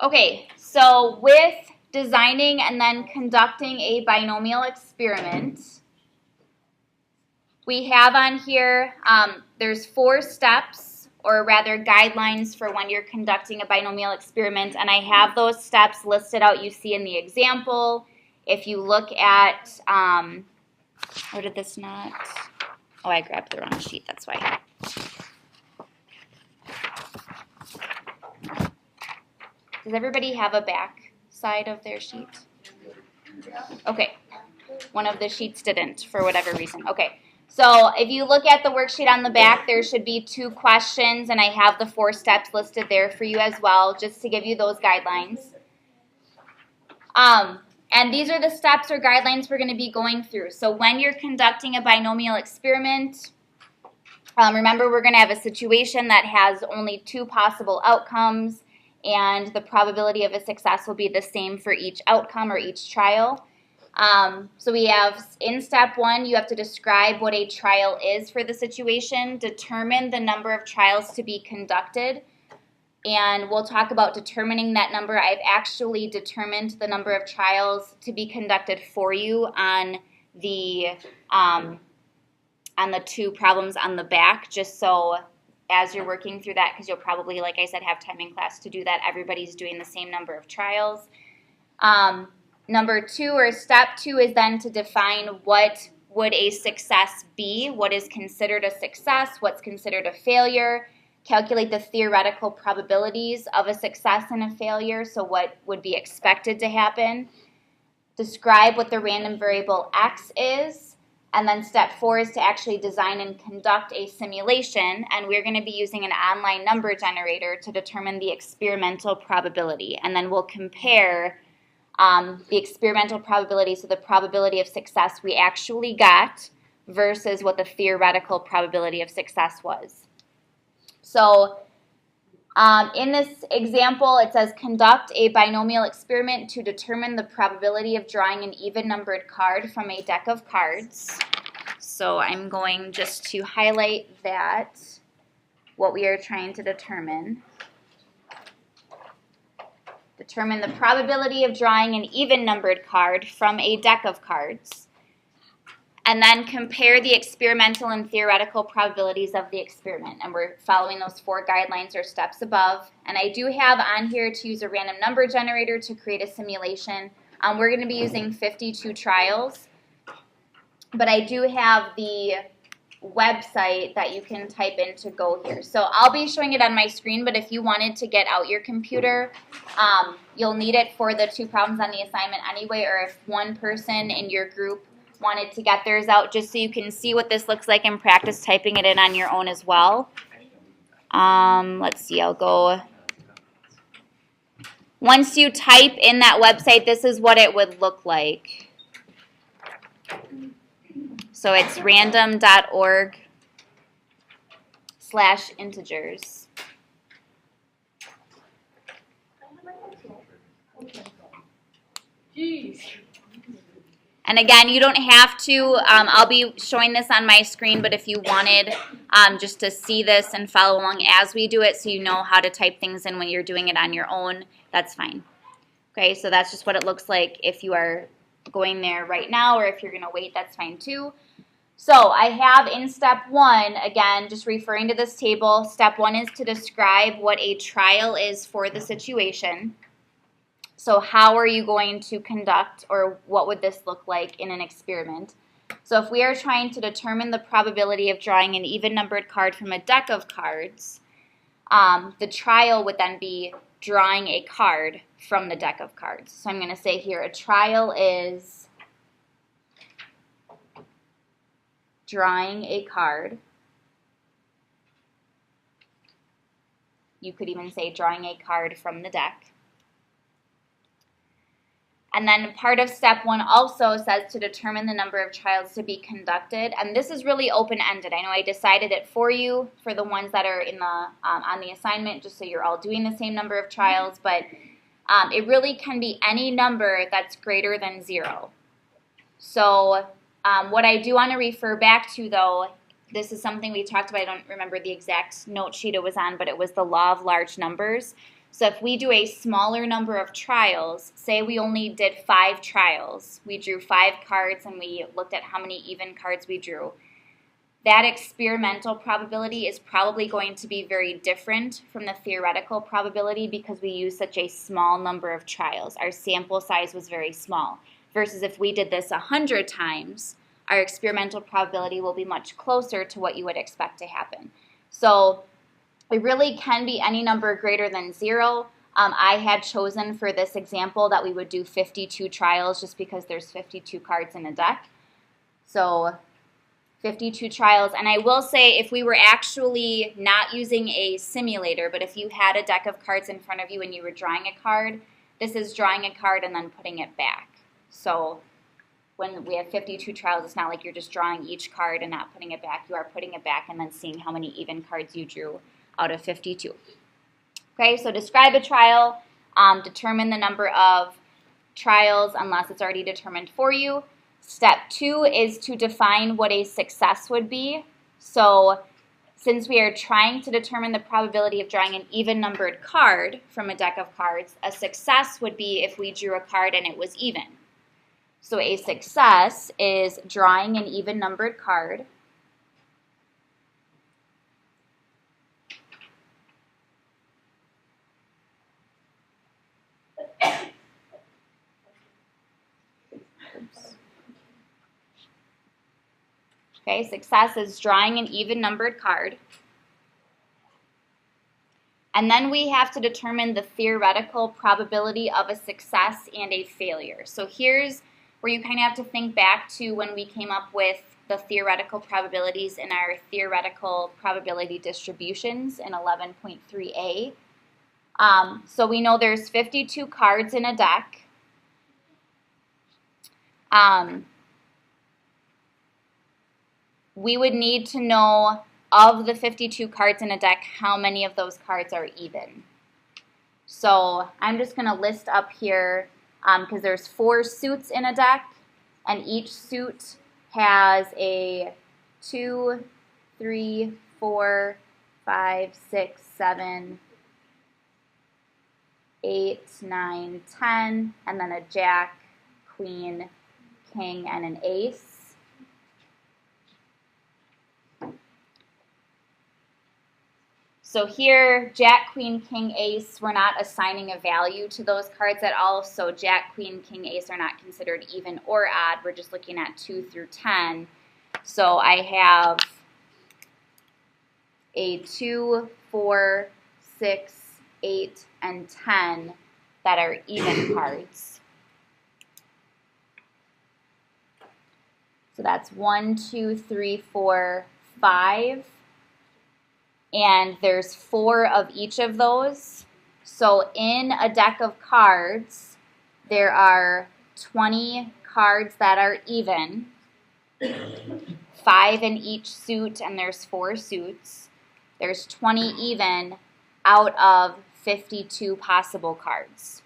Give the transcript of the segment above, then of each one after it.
Okay, so with designing and then conducting a binomial experiment, we have on here, there's 4 steps, or rather guidelines for when you're conducting a binomial experiment, and I have those steps listed out you see in the example. If you look at, or did this not? Oh, I grabbed the wrong sheet, that's why. Does everybody have a back side of their sheet? Okay, one of the sheets didn't for whatever reason. Okay, so if you look at the worksheet on the back, there should be 2 questions, and I have the 4 steps listed there for you as well, just to give you those guidelines. And these are the steps or guidelines we're going to be going through. So when you're conducting a binomial experiment, remember we're going to have a situation that has only 2 possible outcomes, and the probability of a success will be the same for each outcome or each trial. So we have, in step 1, you have to describe what a trial is for the situation, determine the number of trials to be conducted, and we'll talk about determining that number. I've actually determined the number of trials to be conducted for you on the 2 problems on the back, just so as you're working through that, because you'll probably, like I said, have time in class to do that, everybody's doing the same number of trials. Number 2, or step 2, is then to define what would a success be, what is considered a success, what's considered a failure, calculate the theoretical probabilities of a success and a failure, so what would be expected to happen, describe what the random variable x is, and then step 4 is to actually design and conduct a simulation, and we're going to be using an online number generator to determine the experimental probability, and then we'll compare the experimental probability, so the probability of success we actually got versus what the theoretical probability of success was. So in this example, it says conduct a binomial experiment to determine the probability of drawing an even-numbered card from a deck of cards. So I'm going just to highlight that, what we are trying to determine. Determine the probability of drawing an even-numbered card from a deck of cards. And then compare the experimental and theoretical probabilities of the experiment. And we're following those 4 guidelines or steps above. And I do have on here to use a random number generator to create a simulation. We're going to be using 52 trials. But I do have the website that you can type in to go here. So I'll be showing it on my screen, but if you wanted to get out your computer, you'll need it for the 2 problems on the assignment anyway, or if one person in your group wanted to get theirs out, just so you can see what this looks like and practice typing it in on your own as well. Let's see, I'll go. Once you type in that website, this is what it would look like. So it's random.org/integers. And again, you don't have to, I'll be showing this on my screen, but if you wanted just to see this and follow along as we do it so you know how to type things in when you're doing it on your own, that's fine. Okay, so that's just what it looks like if you are going there right now, or if you're going to wait, that's fine too. So I have in step 1, again, just referring to this table, step 1 is to describe what a trial is for the situation. So how are you going to conduct, or what would this look like in an experiment? So if we are trying to determine the probability of drawing an even-numbered card from a deck of cards, the trial would then be drawing a card from the deck of cards. So I'm going to say here a trial is drawing a card. You could even say drawing a card from the deck. And then part of step 1 also says to determine the number of trials to be conducted. And this is really open-ended. I know I decided it for you for the ones that are in the on the assignment, just so you're all doing the same number of trials. But it really can be any number that's greater than 0. So what I do want to refer back to, though, this is something we talked about. I don't remember the exact note sheet it was on, but it was the law of large numbers. So if we do a smaller number of trials, say we only did 5 trials, we drew 5 cards and we looked at how many even cards we drew, that experimental probability is probably going to be very different from the theoretical probability because we use such a small number of trials. Our sample size was very small. Versus if we did this 100 times, our experimental probability will be much closer to what you would expect to happen. So it really can be any number greater than 0. I had chosen for this example that we would do 52 trials just because there's 52 cards in a deck. So 52 trials. And I will say if we were actually not using a simulator, but if you had a deck of cards in front of you and you were drawing a card, this is drawing a card and then putting it back. So when we have 52 trials, it's not like you're just drawing each card and not putting it back. You are putting it back and then seeing how many even cards you drew out of 52. Okay, so describe a trial, determine the number of trials unless it's already determined for you. Step 2 is to define what a success would be. So since we are trying to determine the probability of drawing an even numbered card from a deck of cards, a success would be if we drew a card and it was even. So a success is drawing an even numbered card. Okay, success is drawing an even numbered card. And then we have to determine the theoretical probability of a success and a failure. So here's where you kind of have to think back to when we came up with the theoretical probabilities in our theoretical probability distributions in 11.3a. So we know there's 52 cards in a deck. We would need to know of the 52 cards in a deck, how many of those cards are even. So I'm just going to list up here because there's 4 suits in a deck, and each suit has a 2, 3, 4, 5, 6, 7, 8, 9, 10, and then a jack, queen, king, and an ace. So here, jack, queen, king, ace, we're not assigning a value to those cards at all. So jack, queen, king, ace are not considered even or odd. We're just looking at 2 through 10. So I have a 2, 4, 6, 8, and 10 that are even cards. So that's 1, 2, 3, 4, 5. And there's 4 of each of those. So in a deck of cards, there are 20 cards that are even, 5 in each suit, and there's 4 suits. There's 20 even out of 52 possible cards.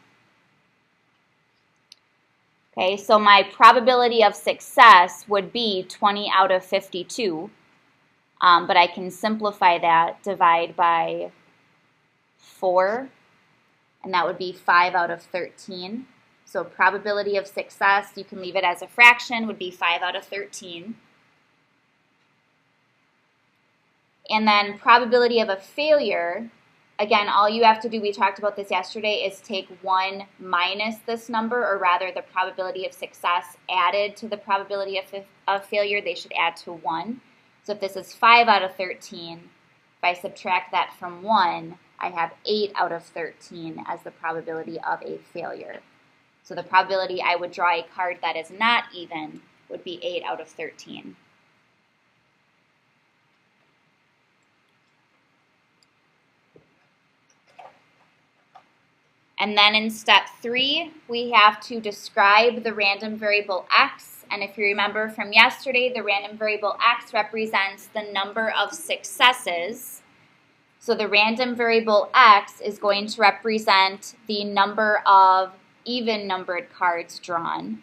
Okay, so my probability of success would be 20 out of 52. But I can simplify that, divide by 4, and that would be 5 out of 13. So probability of success, you can leave it as a fraction, would be 5 out of 13. And then probability of a failure, again, all you have to do, we talked about this yesterday, is take 1 minus this number, or rather the probability of success added to the probability of failure. They should add to 1. So if this is 5 out of 13, if I subtract that from 1, I have 8 out of 13 as the probability of a failure. So the probability I would draw a card that is not even would be 8 out of 13. And then in step 3, we have to describe the random variable x. And if you remember from yesterday, the random variable x represents the number of successes. So the random variable x is going to represent the number of even numbered cards drawn.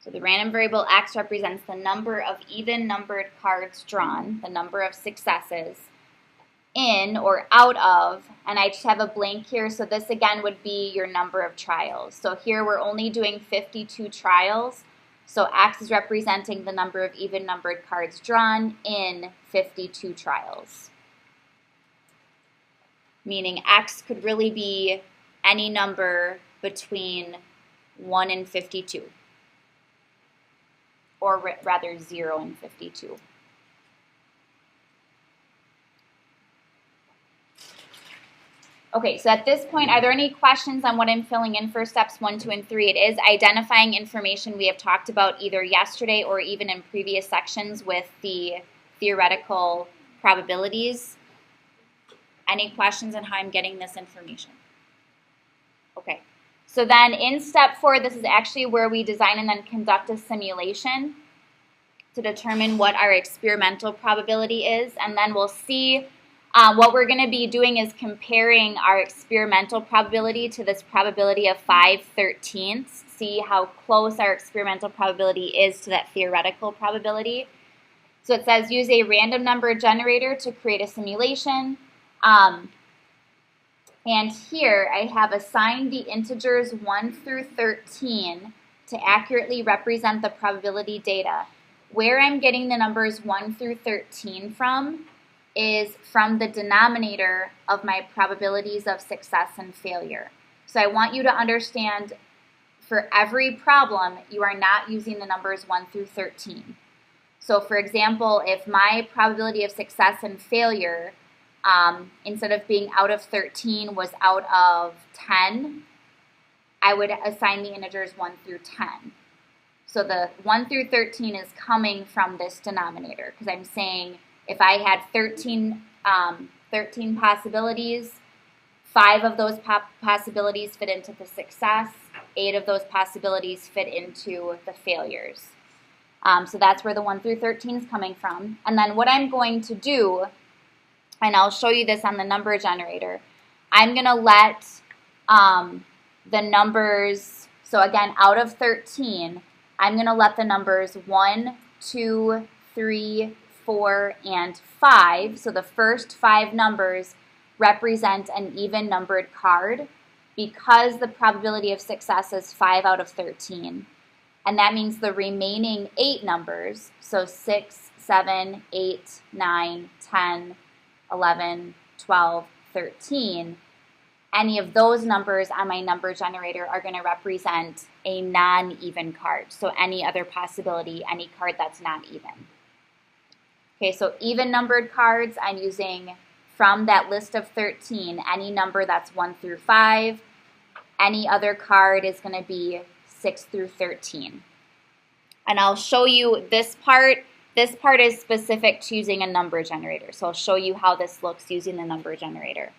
So the random variable x represents the number of even numbered cards drawn, the number of successes, in or out of, and I just have a blank here, so this again would be your number of trials. So here we're only doing 52 trials, so x is representing the number of even numbered cards drawn in 52 trials. Meaning x could really be any number between 1 and 52, or rather 0 and 52. Okay, so at this point, are there any questions on what I'm filling in for steps 1, 2, and 3? It is identifying information we have talked about either yesterday or even in previous sections with the theoretical probabilities. Any questions on how I'm getting this information? Okay, so then in step 4, this is actually where we design and then conduct a simulation to determine what our experimental probability is, and then we'll see what we're going to be doing is comparing our experimental probability to this probability of 5/13, see how close our experimental probability is to that theoretical probability. So it says use a random number generator to create a simulation. And here I have assigned the integers 1 through 13 to accurately represent the probability data. Where I'm getting the numbers 1 through 13 from is from the denominator of my probabilities of success and failure. So I want you to understand for every problem, you are not using the numbers 1 through 13. So for example, if my probability of success and failure, instead of being out of 13 was out of 10, I would assign the integers 1 through 10. So the 1 through 13 is coming from this denominator because I'm saying if I had 13 possibilities, 5 of those possibilities fit into the success, 8 of those possibilities fit into the failures. So that's where the 1 through 13 is coming from. And then what I'm going to do, and I'll show you this on the number generator, I'm going to let the numbers, so again, out of 13, I'm going to let the numbers 1, 2, 3, 4, and 5, so the first 5 numbers represent an even numbered card because the probability of success is 5 out of 13. And that means the remaining 8 numbers, so 6, 7, 8, 9, 10, 11, 12, 13, any of those numbers on my number generator are going to represent a non-even card. So any other possibility, any card that's not even. Okay, so even numbered cards, I'm using from that list of 13, any number that's 1 through 5. Any other card is going to be 6 through 13. And I'll show you this part. This part is specific to using a number generator. So I'll show you how this looks using the number generator.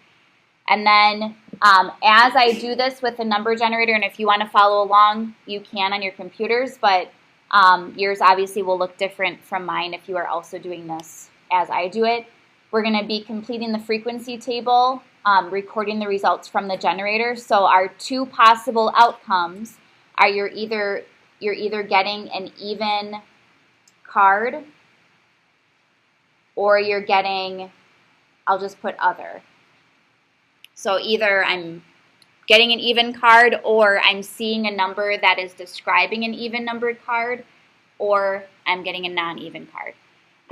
And then as I do this with the number generator, and if you want to follow along, you can on your computers, but yours obviously will look different from mine if you are also doing this as I do it. We're going to be completing the frequency table, recording the results from the generator. So our 2 possible outcomes are you're either getting an even card or you're getting, I'll just put other. So either I'm getting an even card or I'm seeing a number that is describing an even numbered card or I'm getting a non-even card.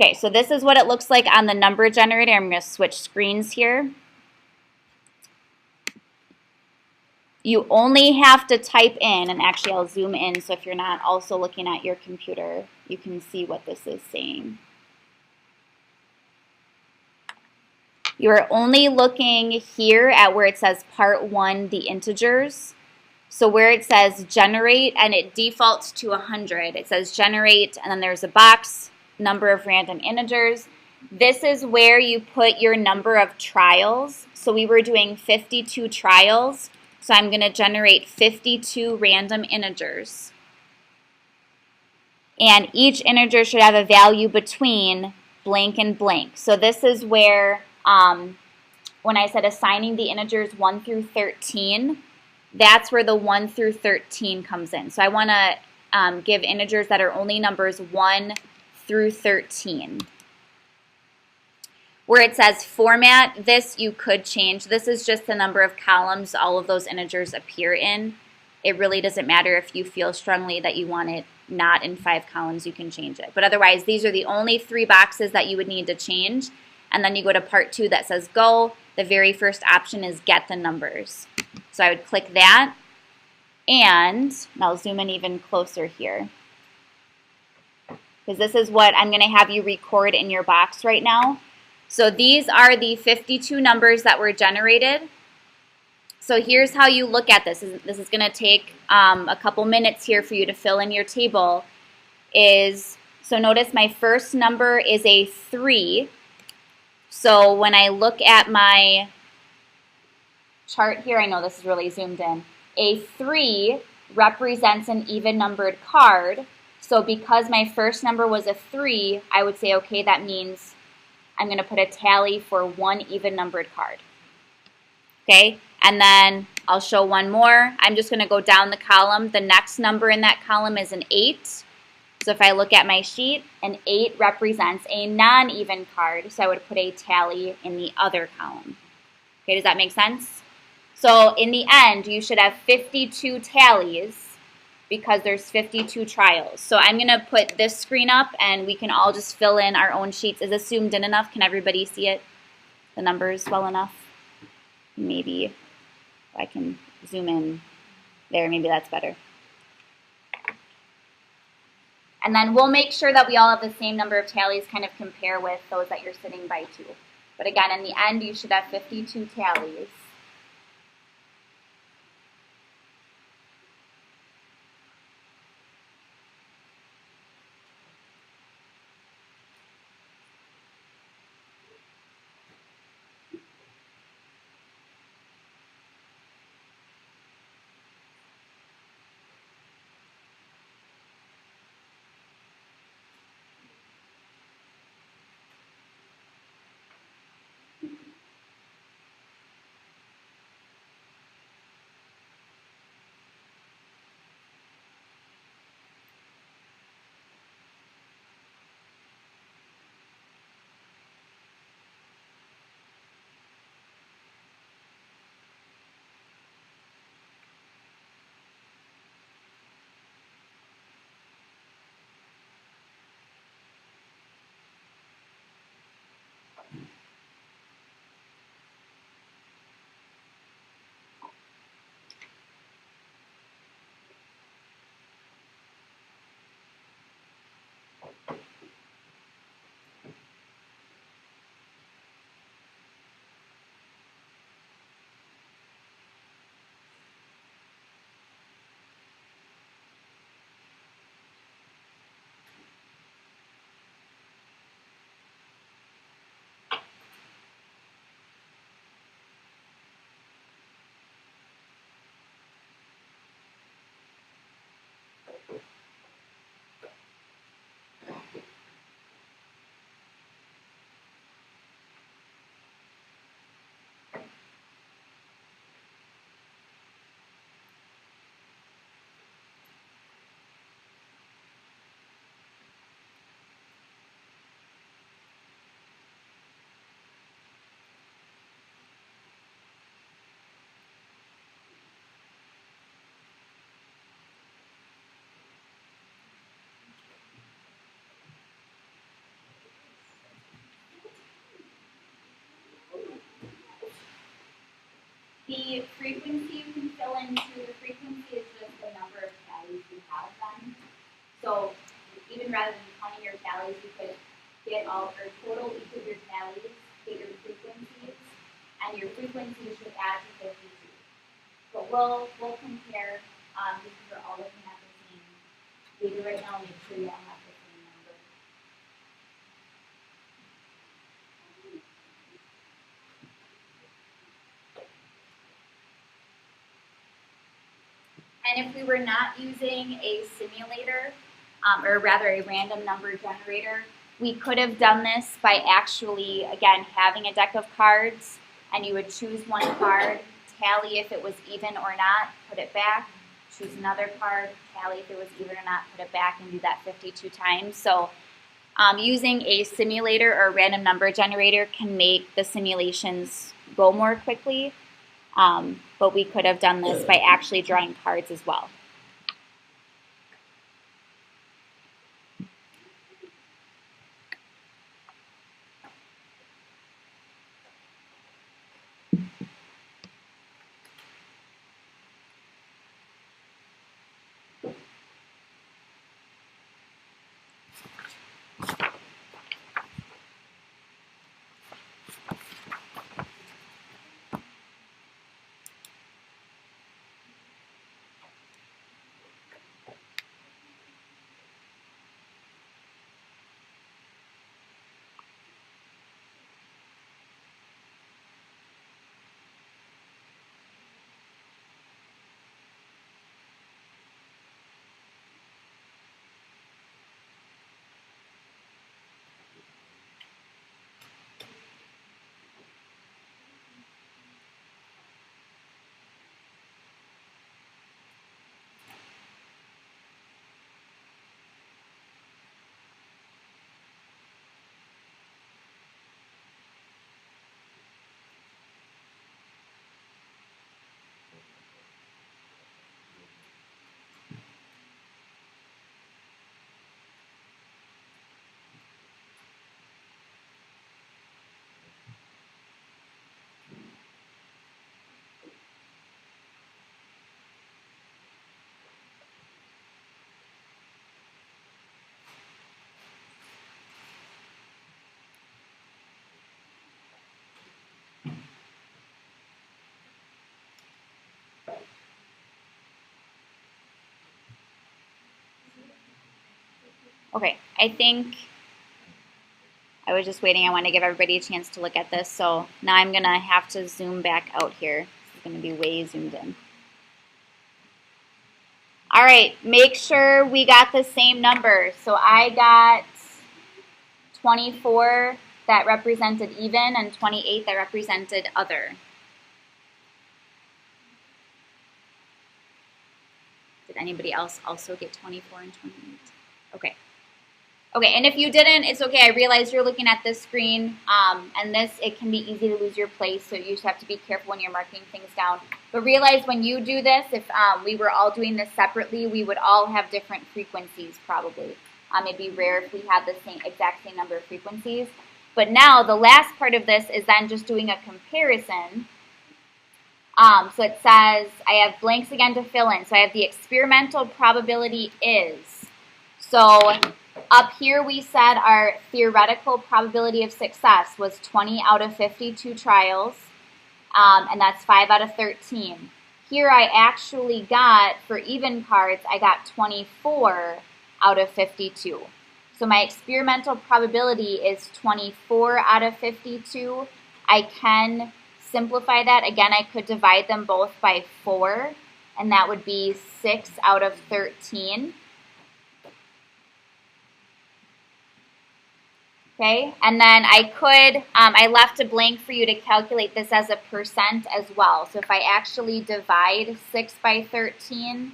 Okay, so this is what it looks like on the number generator. I'm going to switch screens here. You only have to type in, and actually I'll zoom in so if you're not also looking at your computer, you can see what this is saying. You are only looking here at where it says part 1, the integers. So where it says generate and it defaults to 100, it says generate and then there's a box, number of random integers. This is where you put your number of trials. So we were doing 52 trials. So I'm going to generate 52 random integers. And each integer should have a value between blank and blank. So this is where, when I said assigning the integers 1 through 13, that's where the 1 through 13 comes in. So I want to give integers that are only numbers 1 through 13. Where it says format, this you could change. This is just the number of columns all of those integers appear in. It really doesn't matter if you feel strongly that you want it not in 5 columns, you can change it. But otherwise, these are the only 3 boxes that you would need to change. And then you go to part 2 that says go. The very first option is get the numbers. So I would click that. And I'll zoom in even closer here, because this is what I'm going to have you record in your box right now. So these are the 52 numbers that were generated. So here's how you look at this. This is going to take a couple minutes here for you to fill in your table. So notice my first number is a 3. So when I look at my chart here, I know this is really zoomed in. A 3 represents an even-numbered card. So because my first number was a 3, I would say, okay, that means I'm going to put a tally for 1 even-numbered card. Okay, and then I'll show one more. I'm just going to go down the column. The next number in that column is an 8. So if I look at my sheet, an 8 represents a non-even card. So I would put a tally in the other column. Okay, does that make sense? So in the end, you should have 52 tallies because there's 52 trials. So I'm going to put this screen up, and we can all just fill in our own sheets. Is this zoomed in enough? Can everybody see it? The numbers well enough? Maybe I can zoom in there. Maybe that's better. And then we'll make sure that we all have the same number of tallies, kind of compare with those that you're sitting by too. But again, in the end, you should have 52 tallies. The frequency you can fill into, the frequency is just the number of tallies you have done. So even rather than counting your tallies, you could get all or total each of your tallies, get your frequencies, and your frequencies should add to 52. But we'll compare because we're all looking at the same data right now. Make sure you all have the same number. And if we were not using a simulator, or rather a random number generator, we could have done this by actually, again, having a deck of cards, and you would choose one card, tally if it was even or not, put it back, choose another card, tally if it was even or not, put it back, and do that 52 times. So using a simulator or a random number generator can make the simulations go more quickly, but we could have done this by actually drawing cards as well. Okay, I think I was just waiting. I want to give everybody a chance to look at this. So now I'm going to have to zoom back out here. It's going to be way zoomed in. All right, make sure we got the same number. So I got 24 that represented even and 28 that represented other. Did anybody else also get 24 and 28? Okay. Okay, and if you didn't, it's okay. I realize you're looking at this screen, and it can be easy to lose your place, so you just have to be careful when you're marking things down. But realize when you do this, if we were all doing this separately, we would all have different frequencies probably. It'd be rare if we had the exact same number of frequencies. But now the last part of this is then just doing a comparison. So it says, I have blanks again to fill in. So I have the experimental probability is. So up here we said our theoretical probability of success was 20 out of 52 trials, and that's 5 out of 13. Here I actually got, for even cards, I got 24 out of 52. So my experimental probability is 24 out of 52. I can simplify that. Again, I could divide them both by 4, and that would be 6 out of 13. Okay, and then I could, I left a blank for you to calculate this as a percent as well. So if I actually divide 6 by 13,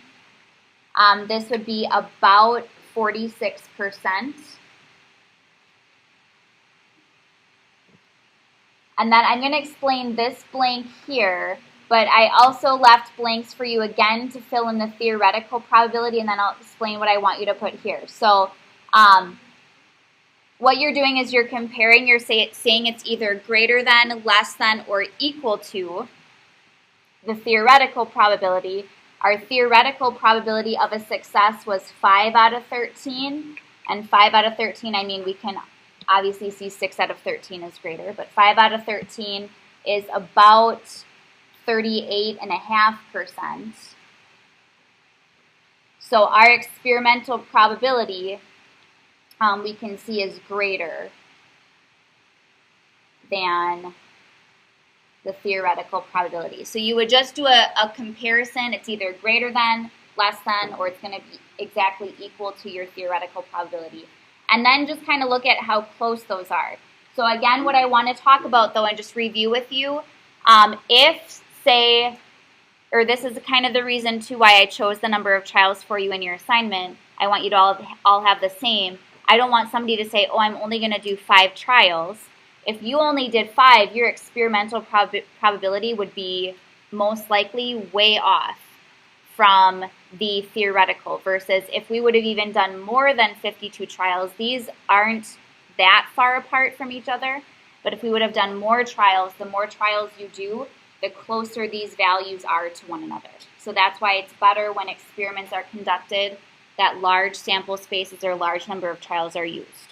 this would be about 46%. And then I'm going to explain this blank here, but I also left blanks for you again to fill in the theoretical probability, and then I'll explain what I want you to put here. So, what you're doing is you're comparing, you're saying it's either greater than, less than, or equal to the theoretical probability. Our theoretical probability of a success was 5 out of 13. And 5 out of 13, I mean, we can obviously see 6 out of 13 is greater, but 5 out of 13 is about 38.5%. So our experimental probability we can see is greater than the theoretical probability. So you would just do a comparison. It's either greater than, less than, or it's going to be exactly equal to your theoretical probability. And then just kind of look at how close those are. So again, what I want to talk about, though, and just review with you, if, say, or this is kind of the reason too why I chose the number of trials for you in your assignment. I want you to all have the same. I don't want somebody to say, oh, I'm only going to do 5 trials. If you only did 5, your experimental probability would be most likely way off from the theoretical, versus if we would have even done more than 52 trials, these aren't that far apart from each other, but if we would have done more trials, the more trials you do, the closer these values are to one another. So that's why it's better when experiments are conducted that large sample spaces or large number of trials are used.